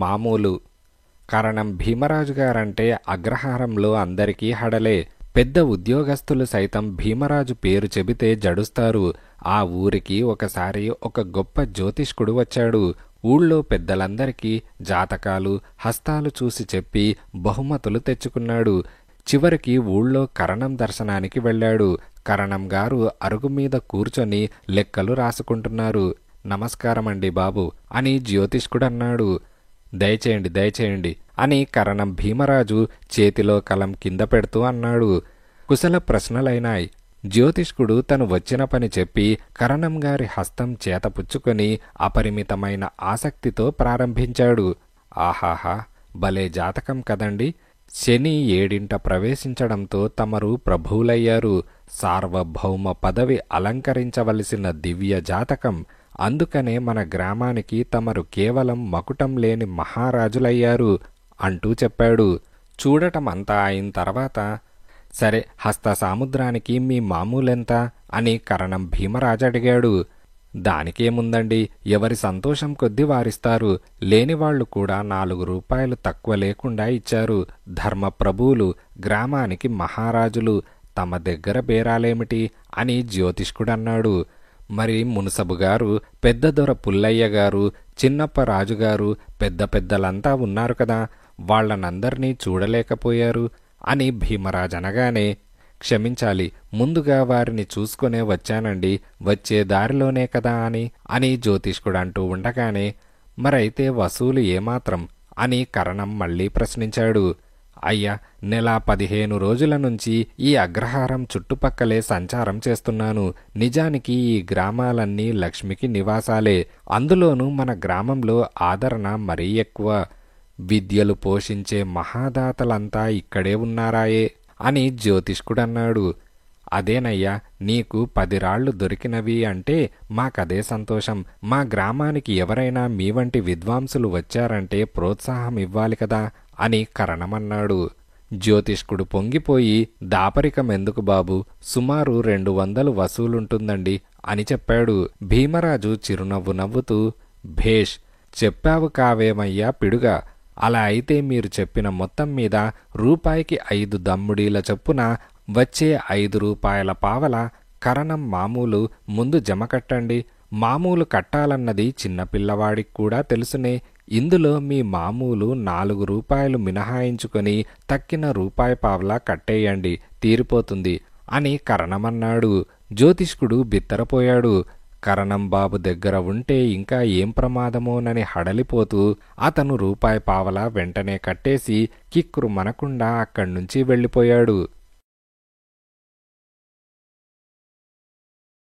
మామూలు. కారణం భీమరాజు గారంటే అగ్రహారంలో అందరికీ హడలే. పెద్ద ఉద్యోగస్తులు సైతం భీమరాజు పేరు చెబితే జడుస్తారు. ఆ ఊరికి ఒకసారి ఒక గొప్ప జ్యోతిష్కుడు వచ్చాడు. ఊళ్ళో పెద్దలందరికీ జాతకాలు, హస్తాలు చూసి చెప్పి బహుమతులు తెచ్చుకున్నాడు. చివరికి ఊళ్ళో కరణం దర్శనానికి వెళ్ళాడు. కరణం గారు అరుగు మీద కూర్చొని లెక్కలు రాసుకుంటున్నారు. నమస్కారమండి బాబు అని జ్యోతిష్కుడన్నాడు. దయచేయండి దయచేయండి అని కరణం భీమరాజు చేతిలో కలం కింద పెడుతూ అన్నాడు. కుశల ప్రశ్నలైనాయి. జ్యోతిష్కుడు తను వచ్చిన పని చెప్పి కరణం గారి హస్తం చేతపుచ్చుకొని అపరిమితమైన ఆసక్తితో ప్రారంభించాడు. ఆహాహా, భలే జాతకం కదండి. శని 7ంట ప్రవేశించడంతో తమరు ప్రభువులయ్యారు. సార్వభౌమ పదవి అలంకరించవలసిన దివ్య జాతకం. అందుకనే మన గ్రామానికి తమరు కేవలం మకుటం లేని మహారాజులయ్యారు అంటూ చెప్పాడు. చూడటం అంతా అయిన తర్వాత, సరే హస్త సాముద్రానికి మీ మామూలెంత అని కరణం భీమరాజు అడిగాడు. దానికేముందండి, ఎవరి సంతోషం కొద్దీ వారిస్తారు. లేనివాళ్లు కూడా 4 రూపాయలు తక్కువ లేకుండా ఇచ్చారు. ధర్మప్రభువులు, గ్రామానికి మహారాజులు, తమ దగ్గర బేరాలేమిటి అని జ్యోతిష్కుడన్నాడు. మరి మునసబు గారు, పెద్ద దొర పుల్లయ్య గారు, చిన్నప్ప రాజుగారు, పెద్ద పెద్దలంతా ఉన్నారు కదా, వాళ్లనందర్నీ చూడలేకపోయారు అని భీమరాజనగానే, క్షమించాలి, ముందుగా వారిని చూసుకునే వచ్చానండి, వచ్చే దారిలోనే కదా అని జ్యోతిష్కుడంటూ ఉండగానే, మరైతే వసూలు ఏమాత్రం అని కరణం మళ్లీ ప్రశ్నించాడు. అయ్యా, నెల 15 రోజుల నుంచి ఈ అగ్రహారం చుట్టుపక్కలే సంచారం చేస్తున్నాను. నిజానికి ఈ గ్రామాలన్నీ లక్ష్మికి నివాసాలే. అందులోనూ మన గ్రామంలో ఆదరణ మరీ ఎక్కువ. విద్యలు పోషించే మహాదాతలంతా ఇక్కడే ఉన్నారాయే అని జ్యోతిష్కుడన్నాడు. అదేనయ్యా, నీకు 10 రాళ్లు దొరికినవి అంటే మాకదే సంతోషం. మా గ్రామానికి ఎవరైనా మీ వంటి విద్వాంసులు వచ్చారంటే ప్రోత్సాహం ఇవ్వాలి కదా అని కరణమన్నాడు. జ్యోతిష్కుడు పొంగిపోయి, దాపరికమెందుకు బాబు, సుమారు 200 వసూలుంటుందండి అని చెప్పాడు. భీమరాజు చిరునవ్వు నవ్వుతూ, భేష్, చెప్పావు కావేమయ్యా పిడుగా. అలా అయితే మీరు చెప్పిన మొత్తం మీద రూపాయికి 5 దమ్ముడీల చొప్పున వచ్చే 5 రూపాయల పావల కరణం మామూలు ముందు జమ కట్టండి. మామూలు కట్టాలన్నది చిన్నపిల్లవాడికి కూడా తెలుసునే. ఇందులో మీ మామూలు 4 రూపాయలు మినహాయించుకొని తక్కిన రూపాయి పావలా కట్టేయండి, తీరిపోతుంది అని కరణమన్నాడు. జ్యోతిష్కుడు బిత్తరపోయాడు. కరణం బాబు దగ్గర ఉంటే ఇంకా ఏం ప్రమాదమోనని హడలిపోతూ అతను రూపాయి పావలా వెంటనే కట్టేసి కిక్కురు మనకుండా అక్కడ్నుంచి వెళ్ళిపోయాడు.